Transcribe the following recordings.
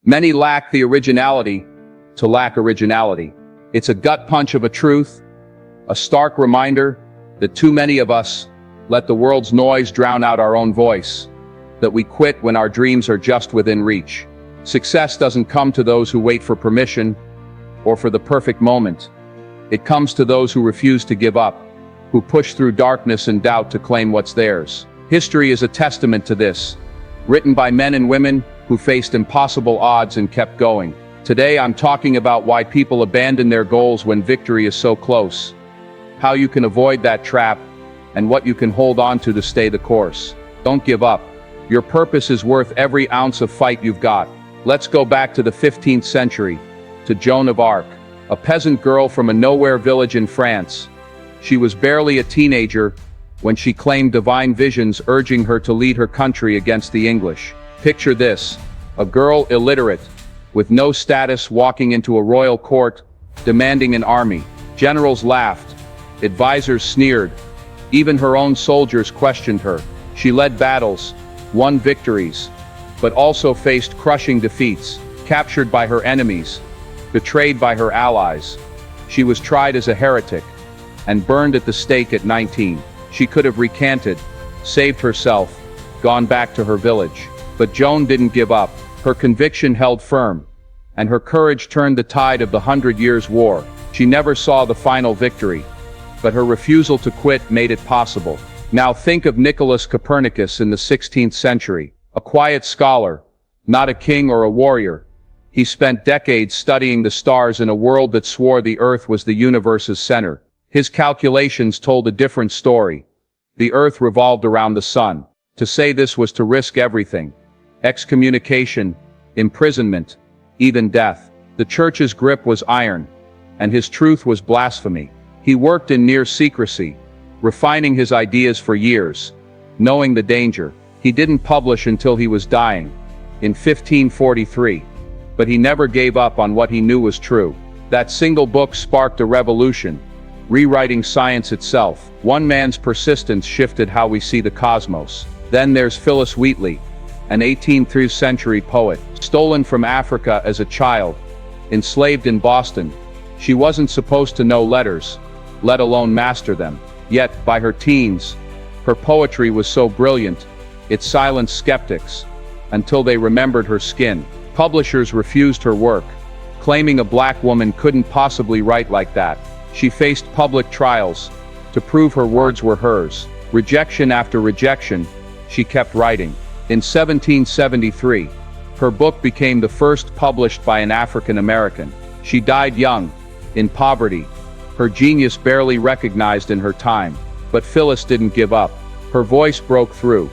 Many lack the originality to lack originality. It's a gut punch of a truth, a stark reminder that too many of us let the world's noise drown out our own voice, that we quit when our dreams are just within reach. Success doesn't come to those who wait for permission or for the perfect moment. It comes to those who refuse to give up, who push through darkness and doubt to claim what's theirs. History is a testament to this, written by men and women who faced impossible odds and kept going. Today I'm talking about why people abandon their goals when victory is so close, how you can avoid that trap, and what you can hold on to stay the course. Don't give up. Your purpose is worth every ounce of fight you've got. Let's go back to the 15th century, to Joan of Arc, a peasant girl from a nowhere village in France. She was barely a teenager when she claimed divine visions urging her to lead her country against the English. Picture this, a girl illiterate, with no status walking into a royal court, demanding an army. Generals laughed, advisors sneered, even her own soldiers questioned her. She led battles, won victories, but also faced crushing defeats, captured by her enemies, betrayed by her allies. She was tried as a heretic, and burned at the stake at 19. She could have recanted, saved herself, gone back to her village. But Joan didn't give up. Her conviction held firm, and her courage turned the tide of the 100 Years' War. She never saw the final victory, but her refusal to quit made it possible. Now think of Nicholas Copernicus in the 16th century, a quiet scholar, not a king or a warrior. He spent decades studying the stars in a world that swore the Earth was the universe's center. His calculations told a different story. The Earth revolved around the sun. To say this was to risk everything. Excommunication, imprisonment, even death. The church's grip was iron, and his truth was blasphemy. He worked in near secrecy, refining his ideas for years, knowing the danger. He didn't publish until he was dying, in 1543. But he never gave up on what he knew was true. That single book sparked a revolution, rewriting science itself. One man's persistence shifted how we see the cosmos. Then there's Phyllis Wheatley, an 18th century poet, stolen from Africa as a child, enslaved in Boston. She wasn't supposed to know letters, let alone master them. Yet, by her teens, her poetry was so brilliant, it silenced skeptics, until they remembered her skin. Publishers refused her work, claiming a black woman couldn't possibly write like that. She faced public trials to prove her words were hers. Rejection after rejection, she kept writing. In 1773, her book became the first published by an African American. She died young, in poverty, her genius barely recognized in her time. But Phyllis didn't give up. Her voice broke through,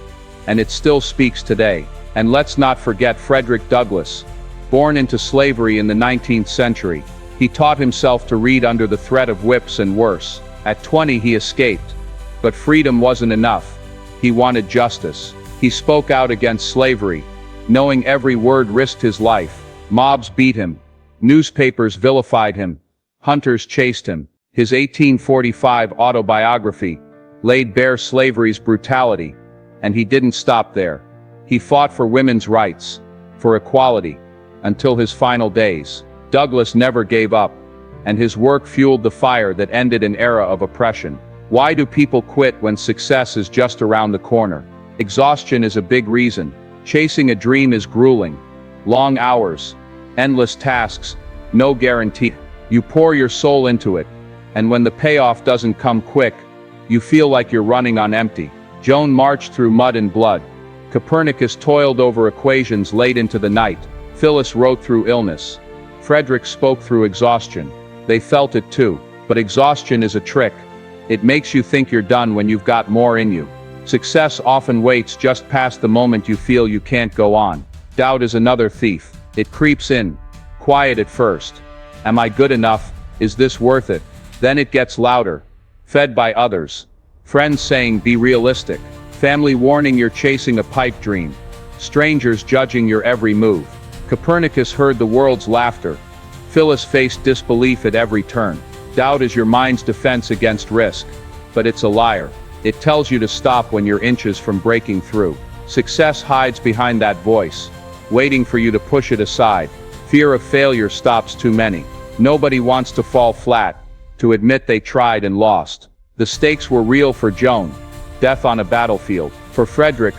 and it still speaks today. And let's not forget Frederick Douglass. Born into slavery in the 19th century, he taught himself to read under the threat of whips and worse. At 20 he escaped. But freedom wasn't enough. He wanted justice. He spoke out against slavery, knowing every word risked his life. Mobs beat him. Newspapers vilified him. Hunters chased him. His 1845 autobiography laid bare slavery's brutality, and he didn't stop there. He fought for women's rights, for equality, until his final days. Douglass never gave up, and his work fueled the fire that ended an era of oppression. Why do people quit when success is just around the corner? Exhaustion is a big reason. Chasing a dream is grueling. Long hours, endless tasks, no guarantee. You pour your soul into it, and when the payoff doesn't come quick, you feel like you're running on empty. Joan marched through mud and blood. Copernicus toiled over equations late into the night. Phyllis wrote through illness. Frederick spoke through exhaustion. They felt it too. But exhaustion is a trick. It makes you think you're done when you've got more in you. Success often waits just past the moment you feel you can't go on. Doubt is another thief. It creeps in, quiet at first. Am I good enough? Is this worth it? Then it gets louder, fed by others. Friends saying be realistic. Family warning you're chasing a pipe dream. Strangers judging your every move. Copernicus heard the world's laughter. Phyllis faced disbelief at every turn. Doubt is your mind's defense against risk. But it's a liar. It tells you to stop when you're inches from breaking through. Success hides behind that voice. waiting for you to push it aside. Fear of failure stops too many. Nobody wants to fall flat, to admit they tried and lost. The stakes were real for Joan, death on a battlefield. For Frederick,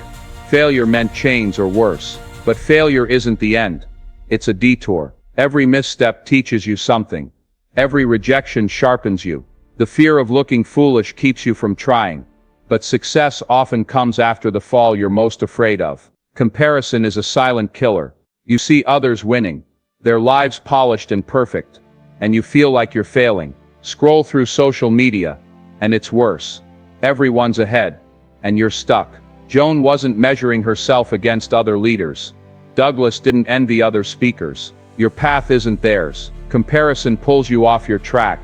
failure meant chains or worse. But failure isn't the end. It's a detour. Every misstep teaches you something. Every rejection sharpens you. The fear of looking foolish keeps you from trying. But success often comes after the fall you're most afraid of. Comparison is a silent killer. You see others winning, their lives polished and perfect, and you feel like you're failing. Scroll through social media, and it's worse. Everyone's ahead, and you're stuck. Joan wasn't measuring herself against other leaders. Douglass didn't envy other speakers. Your path isn't theirs. Comparison pulls you off your track,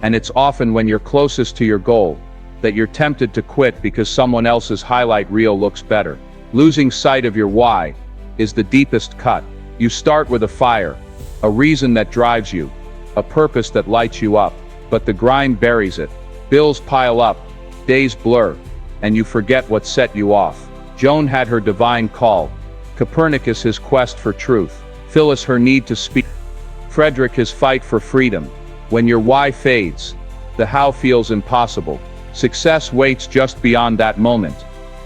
and it's often when you're closest to your goal that you're tempted to quit because someone else's highlight reel looks better. Losing sight of your why is the deepest cut. You start with a fire, a reason that drives you, a purpose that lights you up, but the grind buries it. Bills pile up, days blur, and you forget what set you off. Joan had her divine call, Copernicus his quest for truth, Phyllis her need to speak, Frederick his fight for freedom. When your why fades, the how feels impossible. Success waits just beyond that moment.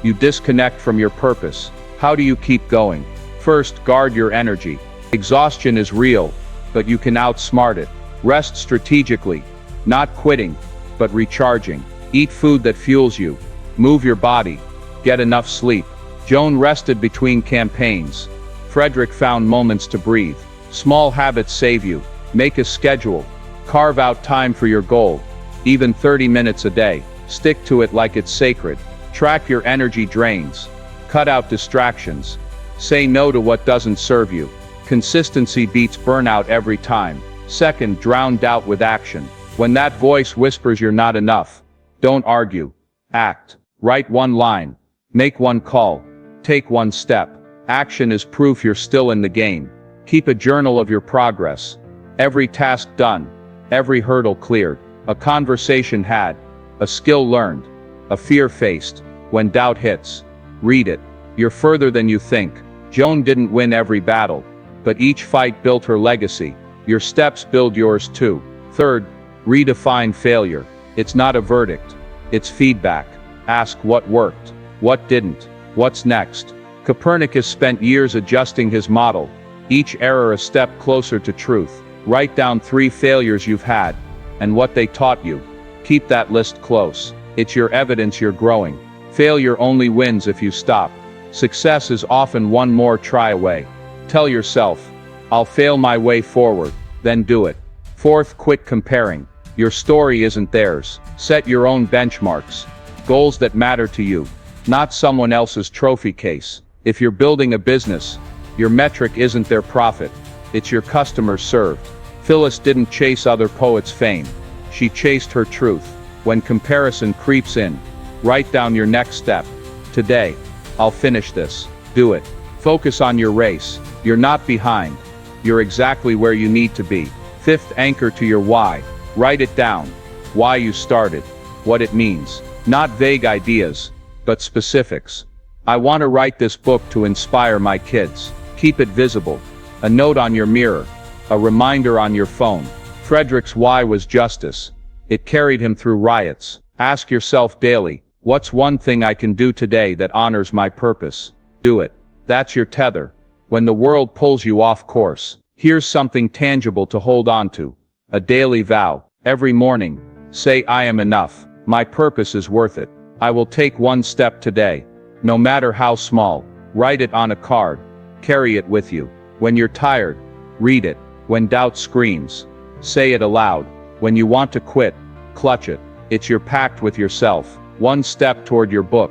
You disconnect from your purpose. How do you keep going? First, guard your energy. Exhaustion is real, but you can outsmart it. Rest strategically, not quitting, but recharging. Eat food that fuels you. Move your body. Get enough sleep. Joan rested between campaigns. Frederick found moments to breathe. Small habits save you. Make a schedule. Carve out time for your goal. Even 30 minutes a day. Stick to it like it's sacred. Track your energy drains. Cut out distractions. Say no to what doesn't serve you. Consistency beats burnout every time. Second, drown doubt with action. When that voice whispers you're not enough, don't argue. Act. Write one line. Make one call. Take one step. Action is proof you're still in the game. Keep a journal of your progress. Every task done. Every hurdle cleared. A conversation had. A skill learned. A fear faced. When doubt hits, read it. You're further than you think. Joan didn't win every battle, but each fight built her legacy. Your steps build yours too. Third, redefine failure. It's not a verdict. It's feedback. Ask what worked, what didn't, what's next. Copernicus spent years adjusting his model, each error a step closer to truth. Write down 3 failures you've had, and what they taught you. Keep that list close. It's your evidence you're growing. Failure only wins if you stop. Success is often one more try away. Tell yourself, I'll fail my way forward, then do it. Fourth, quit comparing. Your story isn't theirs. Set your own benchmarks. Goals that matter to you, not someone else's trophy case. If you're building a business, your metric isn't their profit. It's your customers served. Phyllis didn't chase other poets' fame. She chased her truth. When comparison creeps in, write down your next step. Today, I'll finish this. Do it. Focus on your race. You're not behind. You're exactly where you need to be. Fifth, anchor to your why. Write it down. Why you started. What it means. Not vague ideas, but specifics. I want to write this book to inspire my kids. Keep it visible. A note on your mirror. A reminder on your phone. Frederick's why was justice. It carried him through riots. Ask yourself daily, what's one thing I can do today that honors my purpose? Do it. That's your tether. When the world pulls you off course, here's something tangible to hold on to. A daily vow. Every morning, say I am enough. My purpose is worth it. I will take one step today. No matter how small. Write it on a card. Carry it with you. When you're tired, read it. When doubt screams, say it aloud. When you want to quit, clutch it. It's your pact with yourself. One step toward your book,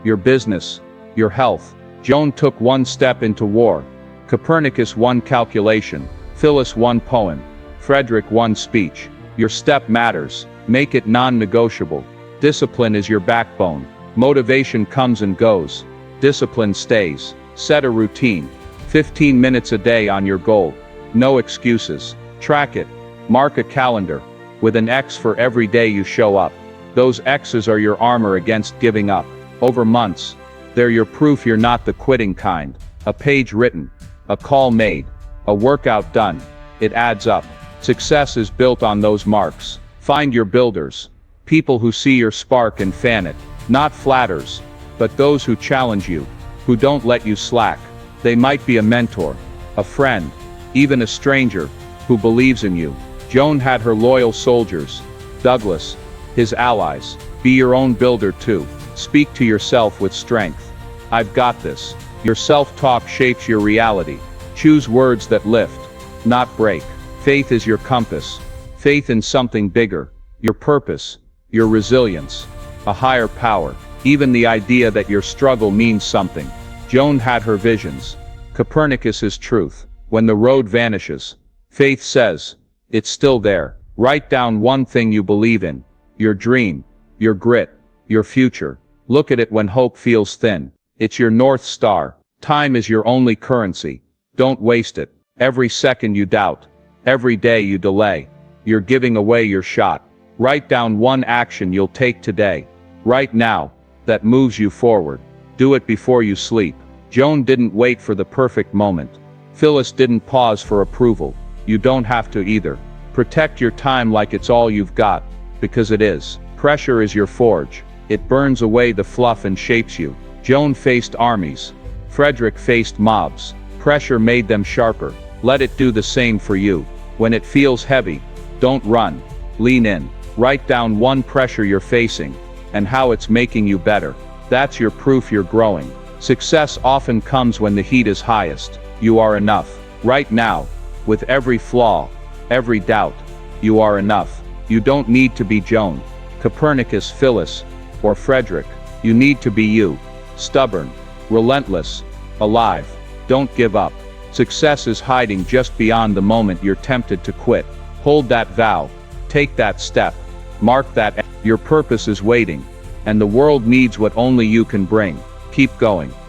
your business, your health. Joan took one step into war. Copernicus one calculation. Phyllis one poem. Frederick one speech. Your step matters. Make it non-negotiable. Discipline is your backbone. Motivation comes and goes. Discipline stays. Set a routine. 15 minutes a day on your goal. No excuses. Track it. Mark a calendar. With an X for every day you show up. Those X's are your armor against giving up. Over months, they're your proof you're not the quitting kind. A page written. A call made. A workout done. It adds up. Success is built on those marks. Find your builders. People who see your spark and fan it. Not flatters, but those who challenge you, who don't let you slack. They might be a mentor, a friend, even a stranger, who believes in you. Joan had her loyal soldiers. Douglass, his allies. Be your own builder too. Speak to yourself with strength. I've got this. Your self-talk shapes your reality. Choose words that lift, not break. Faith is your compass. Faith in something bigger. Your purpose, your resilience, a higher power. Even the idea that your struggle means something. Joan had her visions. Copernicus's truth. When the road vanishes, faith says, it's still there. Write down one thing you believe in. Your dream, your grit, your future. Look at it when hope feels thin. It's your North Star. Time is your only currency. Don't waste it. Every second you doubt, every day you delay, you're giving away your shot. Write down one action you'll take today, right now, that moves you forward. Do it before you sleep. Joan didn't wait for the perfect moment. Phyllis didn't pause for approval. You don't have to either. Protect your time like it's all you've got, because it is. Pressure is your forge. It burns away the fluff and shapes you. Joan faced armies. Frederick faced mobs. Pressure made them sharper. Let it do the same for you. When it feels heavy, don't run. Lean in. Write down one pressure you're facing, and how it's making you better. That's your proof you're growing. Success often comes when the heat is highest. You are enough. Right now, with every flaw, every doubt, you are enough. You don't need to be Joan, Copernicus, Phyllis, or Frederick. You need to be you. Stubborn, relentless, alive. Don't give up. Success is hiding just beyond the moment you're tempted to quit. Hold that vow. Take that step. Mark that. Your purpose is waiting, and the world needs what only you can bring. Keep going.